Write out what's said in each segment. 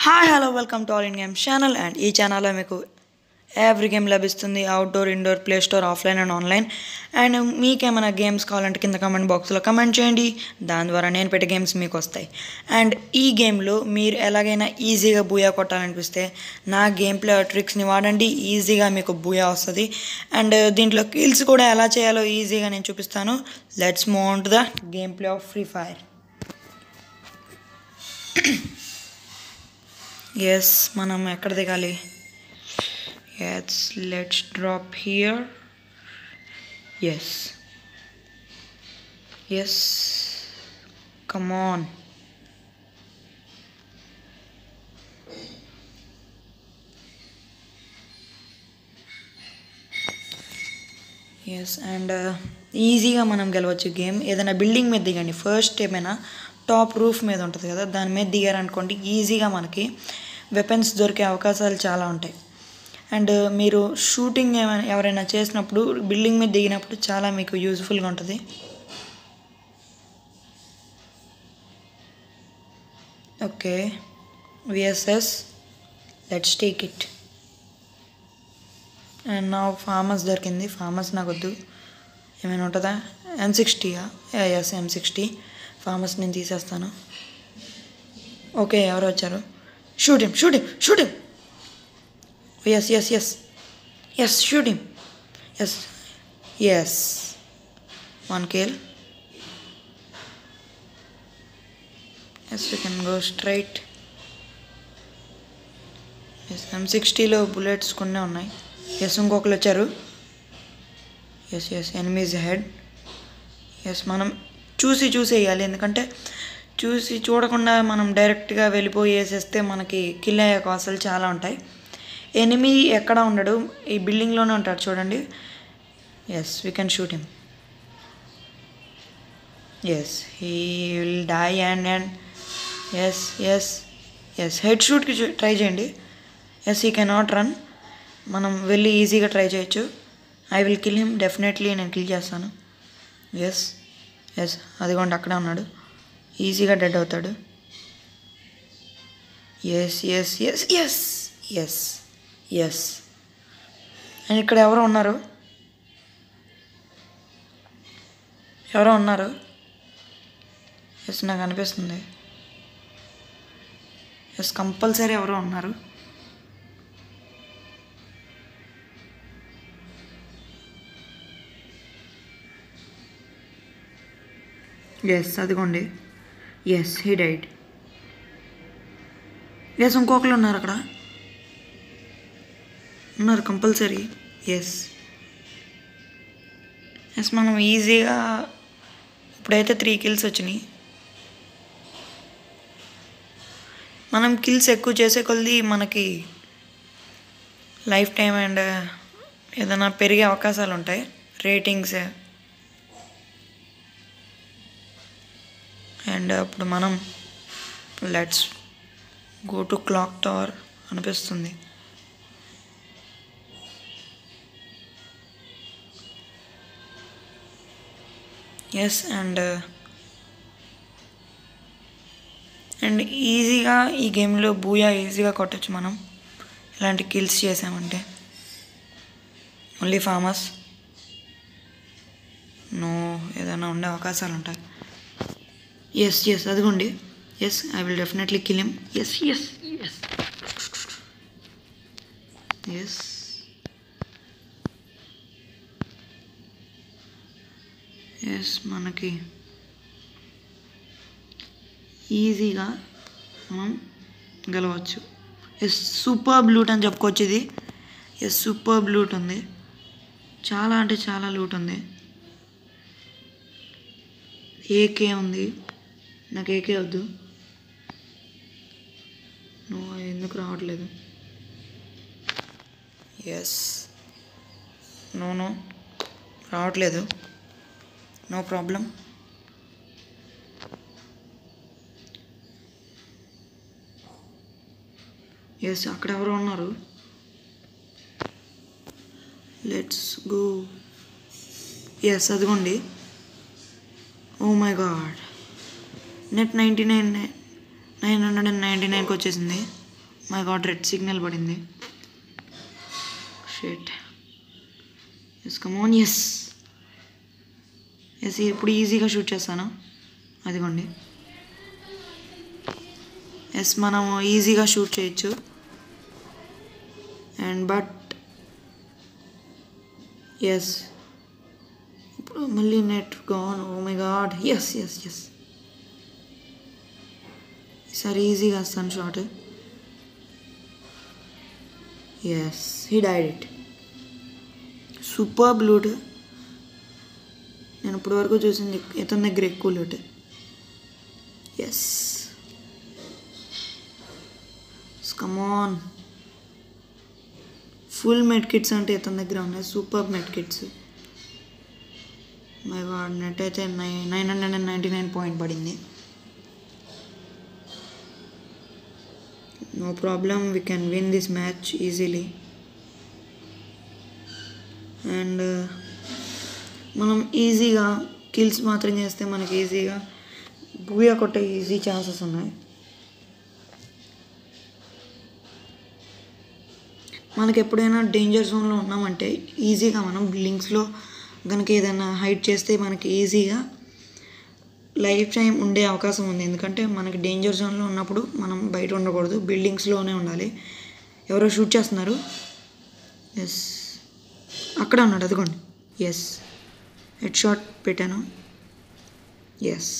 Hi hello welcome to all in game channel. And ఈ ఛానల్లో మీకు ఎవ్రీ గేమ్ లభిస్తుంది, outdoor indoor play store offline and online. And మీకేమైనా games కావాలంటే కింద కమెంట్ బాక్స్లో కమెంట్ చేయండి, దాని ద్వారా నేను పెట్టే గేమ్స్ మీకు వస్తాయి. అండ్ ఈ గేమ్లో మీరు ఎలాగైనా ఈజీగా బూయా కొట్టాలనిపిస్తే నా గేమ్ ప్లే ట్రిక్స్ని వాడండి, ఈజీగా మీకు బూయా వస్తుంది. అండ్ దీంట్లో కిల్స్ కూడా ఎలా చేయాలో ఈజీగా నేను చూపిస్తాను. Let's move on to the game play of Free Fire. Yes, మనం ఎక్కడ దిగాలి? Let's drop here. Yes come on. Yes, and ఈజీగా మనం గెలవచ్చు గేమ్. ఏదైనా బిల్డింగ్ మీద దిగండి, ఫస్ట్ ఏమైనా టాప్ రూఫ్ మీద ఉంటుంది కదా, దాని మీద దిగారనుకోండి ఈజీగా మనకి వెపన్స్ దొరికే అవకాశాలు చాలా ఉంటాయి. అండ్ మీరు షూటింగ్ ఎవరైనా చేసినప్పుడు బిల్డింగ్ మీద దిగినప్పుడు చాలా మీకు యూజ్ఫుల్గా ఉంటుంది. Okay, VSS, let's take it. And నా ఫార్మస్ దొరికింది. ఫార్మస్ నాకు వద్దు, ఏమైనా ఉంటుందా? M60. ఎస్, M60 ఫార్మస్ నేను తీసేస్తాను. ఓకే, ఎవరు వచ్చారు? Shoot him. Yes shoot him. Yes 1 kill. Yes, you can go straight. Yes, M60లో బుల్లెట్స్ కొన్ని ఉన్నాయి. ఎస్, ఇంకొకరు వచ్చారు. Yes enemies head. ఎస్, మనం చూసి వేయాలి, ఎందుకంటే చూడకుండా మనం డైరెక్ట్గా వెళ్ళిపోయి వేసేస్తే మనకి కిల్ అయ్యే అవకాశాలు చాలా ఉంటాయి. ఎనిమీ ఎక్కడ ఉండడు, ఈ బిల్డింగ్లోనే ఉంటాడు చూడండి. Yes, we can shoot him. Yes, he will die. And yes head షూట్కి ట్రై చేయండి. Yes, he cannot run. మనం వెళ్ళి ఈజీగా ట్రై చేయొచ్చు. I will kill him, definitely నేను కిల్ చేస్తాను. ఎస్ అదిగోండి అక్కడే ఉన్నాడు, ఈజీగా డెడ్ అవుతాడు. ఎస్ అండ్ ఇక్కడ ఎవరో ఉన్నారు. ఎస్, నాకు అనిపిస్తుంది. ఎస్, కంపల్సరీ ఎవరో ఉన్నారు. ఎస్, అదిగోండి. Yes, he died. ఎస్, ఇంకొకరు ఉన్నారు, అక్కడ ఉన్నారు కంపల్సరీ. ఎస్ మనం ఈజీగా ఇప్పుడైతే 3 kills వచ్చినాయి. మనం కిల్స్ ఎక్కువ చేసే కొద్దీ మనకి లైఫ్ టైం అండ్ ఏదైనా పెరిగే అవకాశాలు ఉంటాయి, రేటింగ్స్. అండ్ అప్పుడు మనం let's go to clock tower అనిపిస్తుంది. ఎస్, అండ్ ఈజీగా ఈ గేమ్లో బూయా ఈజీగా కొట్టచ్చు మనం ఇలాంటి కిల్స్ చేసామంటే. ఓన్లీ ఫార్మస్ నో, ఏదైనా ఉండే అవకాశాలు ఉంటాయి. ఎస్ అదిగోండి. Yes, I will definitely kill him. Yes మనకి ఈజీగా మనం గెలవచ్చు. ఎస్, సూపర్ లూట్ అని చెప్పుకోవచ్చు ఇది. ఎస్, సూపర్ లూట్ ఉంది, చాలా అంటే చాలా లూట్ ఉంది. AK ఉంది, నాకు AK వద్దు. ఎందుకు రావట్లేదు? ఎస్ నో రావట్లేదు, నో ప్రాబ్లం. ఎస్, అక్కడ ఎవరు ఉన్నారు. Let's go. ఎస్, అదిగోండి. ఓ మై గాడ్, నెట్ 999కి వచ్చేసింది. మై గాడ్ రెడ్ సిగ్నల్ పడింది. Shit. Yes come on. Yes ఇప్పుడు ఈజీగా షూట్ చేస్తాను. అదిగోండి. ఎస్ మనం ఈజీగా షూట్ చేయొచ్చు. అండ్ బట్ ఎస్ ఇప్పుడు మళ్ళీ net gone. Oh my god. Yes yes yes ఈసారి ఈజీగా వస్తాను shot. Yes he died it. Super loot. నేను ఇప్పటి వరకు చూసింది ఇతని దగ్గర ఎక్కువ loot. Yes come on. Full med kits అంటే ఇతని దగ్గర ఉన్నాయి. Super med kits. My god net అయితే 999 పాయింట్ పడింది. No problem, we can win this match easily. And మనం ఈజీగా కిల్స్ మాత్రం చేస్తే మనకి ఈజీగా బూయా కొట్టే ఈజీ ఛాన్సెస్ ఉన్నాయి. మనకి ఎప్పుడైనా డేంజర్ జోన్లో ఉన్నామంటే ఈజీగా మనం లింక్స్లో కనుక ఏదైనా హైడ్ చేస్తే మనకి ఈజీగా లైఫ్ టైం ఉండే అవకాశం ఉంది. ఎందుకంటే మనకి డేంజర్ జోన్లో ఉన్నప్పుడు మనం బయట ఉండకూడదు, బిల్డింగ్స్లోనే ఉండాలి. ఎవరో షూట్ చేస్తున్నారు. ఎస్ అక్కడ ఉన్నాడు, అదిగోండి. ఎస్ హెడ్ షాట్ పెట్టాను. ఎస్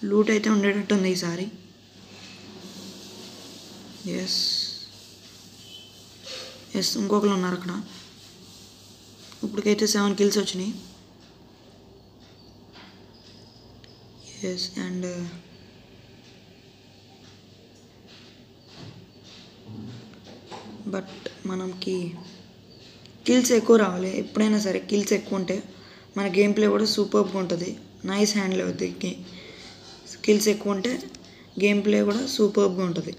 లూట్ అయితే ఉండేటట్టుంది ఈసారి. ఎస్ ఎస్ ఇంకొకరు ఉన్నారు అక్కడ. ఇప్పటికైతే 7 కిల్స్ వచ్చినాయి. ఎస్ అండ్ బట్ మనకి కిల్స్ ఎక్కువ రావాలి. ఎప్పుడైనా సరే కిల్స్ ఎక్కువ ఉంటే మన గేమ్ ప్లే కూడా సూపర్గా ఉంటుంది. నైస్ హ్యాండిల్ అవుతుంది. కిల్స్ ఎక్కువ ఉంటే గేమ్ ప్లే కూడా సూపర్గా ఉంటుంది.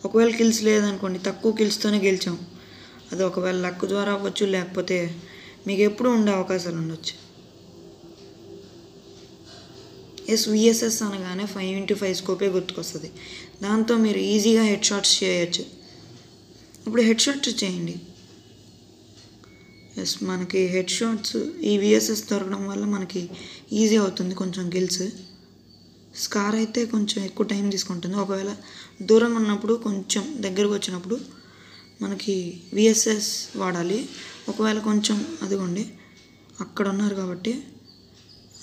ఒకవేళ కిల్స్ లేదనుకోండి, తక్కువ కిల్స్తోనే గెలిచాం, అది ఒకవేళ లక్ ద్వారా అవ్వచ్చు, లేకపోతే మీకు ఎప్పుడు ఉండే అవకాశాలు ఉండొచ్చు. ఎస్ విఎస్ఎస్ అనగానే 5x5 స్కోపే గుర్తుకొస్తుంది. దాంతో మీరు ఈజీగా హెడ్ షాట్స్ చేయొచ్చు. ఇప్పుడు హెడ్ షాట్స్ చేయండి. ఎస్ మనకి హెడ్ షాట్స్ ఈ విఎస్ఎస్ దొరకడం వల్ల మనకి ఈజీ అవుతుంది కొంచెం కిల్స్. స్కార్ అయితే కొంచెం ఎక్కువ టైం తీసుకుంటుంది. ఒకవేళ దూరంగా ఉన్నప్పుడు కొంచెం దగ్గరకు వచ్చినప్పుడు మనకి విఎస్ఎస్ వాడాలి. ఒకవేళ కొంచెం అదిగోండి అక్కడ ఉన్నారు కాబట్టి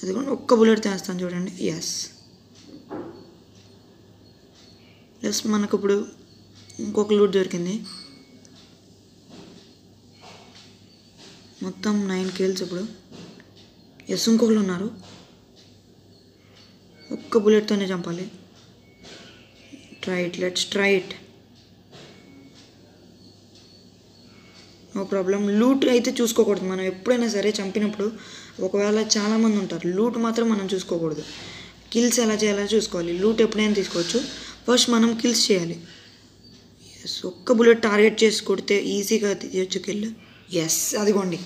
అదిగోండి ఒక్క బుల్లెట్ తీస్తాను చూడండి. ఎస్ ఎస్ మనకు ఇప్పుడు ఇంకొక లూట్ దొరికింది. మొత్తం 9 కిల్స్ ఇప్పుడు. ఎస్ ఇంకొకరు ఉన్నారు. ఒక్క బుల్లెట్తోనే చంపాలి. Let's try it. No problem. Loot అయితే చూసుకోకూడదు మనం ఎప్పుడైనా సరే. చంపినప్పుడు ఒకవేళ చాలామంది ఉంటారు, లూట్ మాత్రం మనం చూసుకోకూడదు. కిల్స్ ఎలా చేయాలో చూసుకోవాలి. లూట్ ఎప్పుడైనా తీసుకోవచ్చు, ఫస్ట్ మనం కిల్స్ చేయాలి. ఎస్ ఒక్క బుల్లెట్ టార్గెట్ చేసి కొడితే ఈజీగా తీయచ్చు కిల్. ఎస్ అదిగోండి.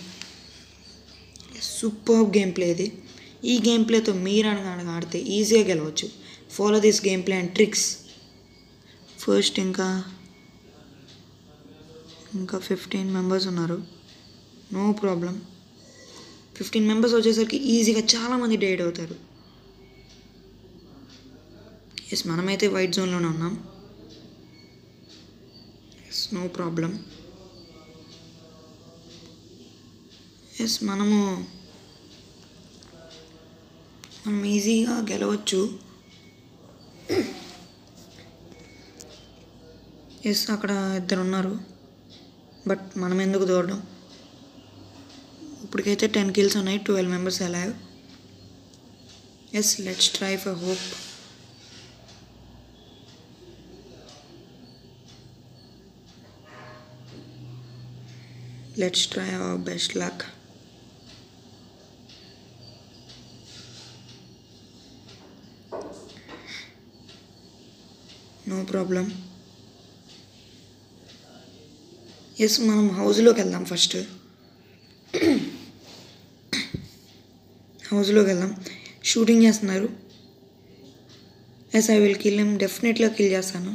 సూపర్ గేమ్ ప్లే ఇది. ఈ గేమ్ ప్లేతో మీరు అనగా ఆడితే ఈజీగా గెలవచ్చు. Follow this game play and tricks. First ఇంకా 15 మెంబర్స్ ఉన్నారు. No problem. 15 మెంబర్స్ వచ్చేసరికి ఈజీగా చాలామంది డైడ్ అవుతారు. ఎస్ మనమైతే వైట్ జోన్లోనే ఉన్నాం. Yes no problem. ఎస్ మనం ఈజీగా గెలవచ్చు. ఎస్ అక్కడ 2 ఉన్నారు, బట్ మనం ఎందుకు దూరడం. ఇప్పటికైతే 10 కిల్స్ ఉన్నాయి, 12 members alive. Yes let's try for hope. Let's try our best luck. No problem. Yes మనం హౌస్లోకి వెళ్దాం. ఫస్ట్ హౌస్లోకి వెళ్దాం. షూటింగ్ చేస్తున్నారు. Yes I will kill him, డెఫినెట్గా కిల్ చేస్తాను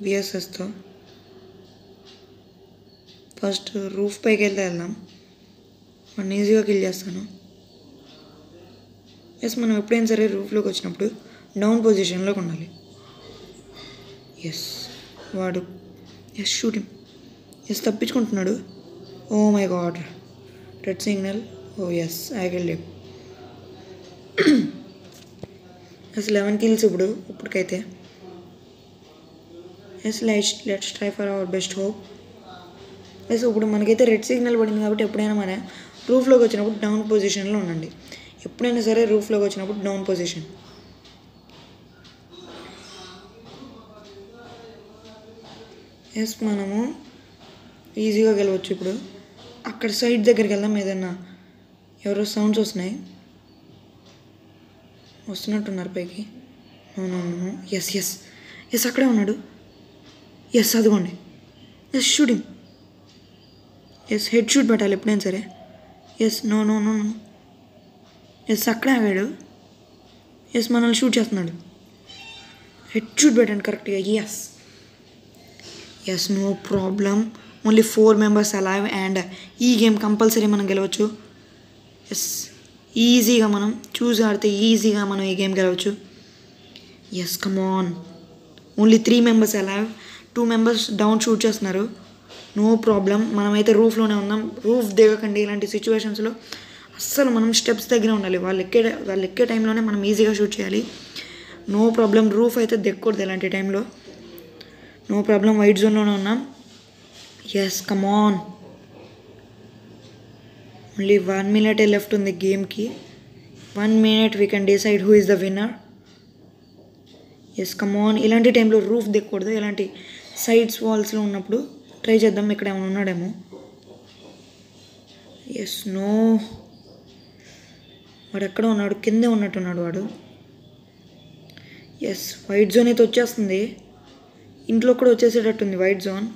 విఎస్ఎస్తో. ఫస్ట్ రూఫ్ పైకి వెళ్దాం, వాడిని ఈజీగా కిల్ చేస్తాను. ఎస్ మనం ఎప్పుడైనా సరే రూఫ్లోకి వచ్చినప్పుడు డౌన్ పొజిషన్లోకి ఉండాలి. ఎస్ వాడు ఎస్ షూటింగ్ ఎస్ తప్పించుకుంటున్నాడు. Oh my god, red signal. Oh yes I killed him. Yes 11 kills ఇప్పటికైతే. Yes let's try for our best hope. Yes ఇప్పుడు మనకైతే రెడ్ సిగ్నల్ పడింది కాబట్టి ఎప్పుడైనా మన రూఫ్లోకి వచ్చినప్పుడు డౌన్ పొజిషన్లో ఉండండి. ఎప్పుడైనా సరే రూఫ్లోకి వచ్చినప్పుడు డౌన్ పొజిషన్. ఎస్ మనము ఈజీగా గెలవచ్చు. ఇప్పుడు అక్కడ సైడ్ దగ్గరికి వెళ్దాం. ఏదన్నా ఎవరో సౌండ్స్ వస్తున్నట్టున్నారు పైకి. అవునవును, ఎస్ ఎస్ ఎస్ అక్కడే ఉన్నాడు. ఎస్ అదిగోండి, yes shooting. Yes head shoot పెట్టాలి ఎప్పుడైనా సరే. Yes no no no no yes అక్కడే ఆగాడు. ఎస్ మనల్ని షూట్ చేస్తున్నాడు. హెడ్ షూట్ పెట్టండి కరెక్ట్గా. Yes yes no problem. Only 4 members alive and ఈ గేమ్ కంపల్సరీ మనం గెలవచ్చు. ఎస్ ఈజీగా మనం చూసి ఆడితే ఈజీగా మనం ఈ గేమ్ గెలవచ్చు. Yes come on. Only 3 members alive, 2 members down shoot చేస్తున్నారు. No problem. మనమైతే రూఫ్లోనే ఉన్నాం. రూఫ్ దిగకండి ఇలాంటి సిచ్యువేషన్స్లో. అస్సలు మనం స్టెప్స్ దగ్గర ఉండాలి. వాళ్ళు ఎక్కే టైంలోనే మనం ఈజీగా షూట్ చేయాలి. No problem. రూఫ్ అయితే దిగకూడదు ఇలాంటి టైంలో. No problem. వైట్ జోన్లోనే ఉన్నాం. Yes come on. Only 1 minute left ఉంది గేమ్కి. 1 minute we can decide who is the winner. Yes come on. ఇలాంటి టైంలో రూఫ్ దిగకూడదు. ఇలాంటి సైడ్స్ వాల్స్లో ఉన్నప్పుడు ట్రై చేద్దాం. ఇక్కడ ఏమైనా ఉన్నాడేమో. ఎస్ నో, వాడు ఎక్కడ ఉన్నాడు? కిందే ఉన్నట్టున్నాడు వాడు. ఎస్ వైట్ జోన్ అయితే వచ్చేస్తుంది. ఇంట్లో కూడా వచ్చేసేటట్టుంది white zone.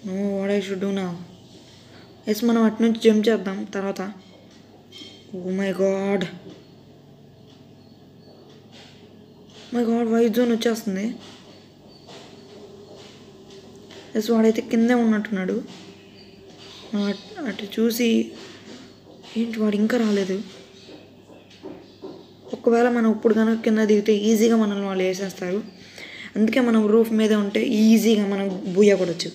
No what I should do now. Yes మనం అటు నుంచి జంప్ చేద్దాం తర్వాత. Oh my god white zone వచ్చేస్తుంది. ఎస్ వాడైతే కిందే ఉన్నట్టున్నాడు. అటు చూసి ఏంటి వాడు ఇంకా రాలేదు. ఒకవేళ మనం ఇప్పుడు కనుక కింద దిగితే ఈజీగా మనల్ని వాళ్ళు వేసేస్తారు. అందుకే మనం రూఫ్ మీద ఉంటే ఈజీగా మనం బూయా కొడవచ్చు.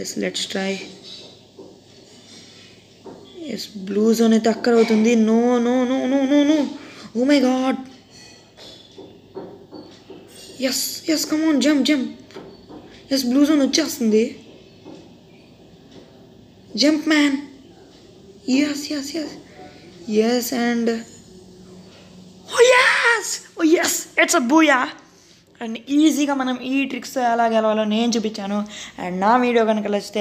Yes let's try. Yes blue zone అయితే అక్కడ అవుతుంది. No no no no no no oh my god. Yes yes come on jump jump. Yes blue zone వచ్చేస్తుంది. Jump man. Yes yes yes yes and oh yes it's a booyah. And ఈజీగా మనం ఈ tricks ఎలా గెలవాలో నేను చూపించాను. And నా video కనుక నచ్చితే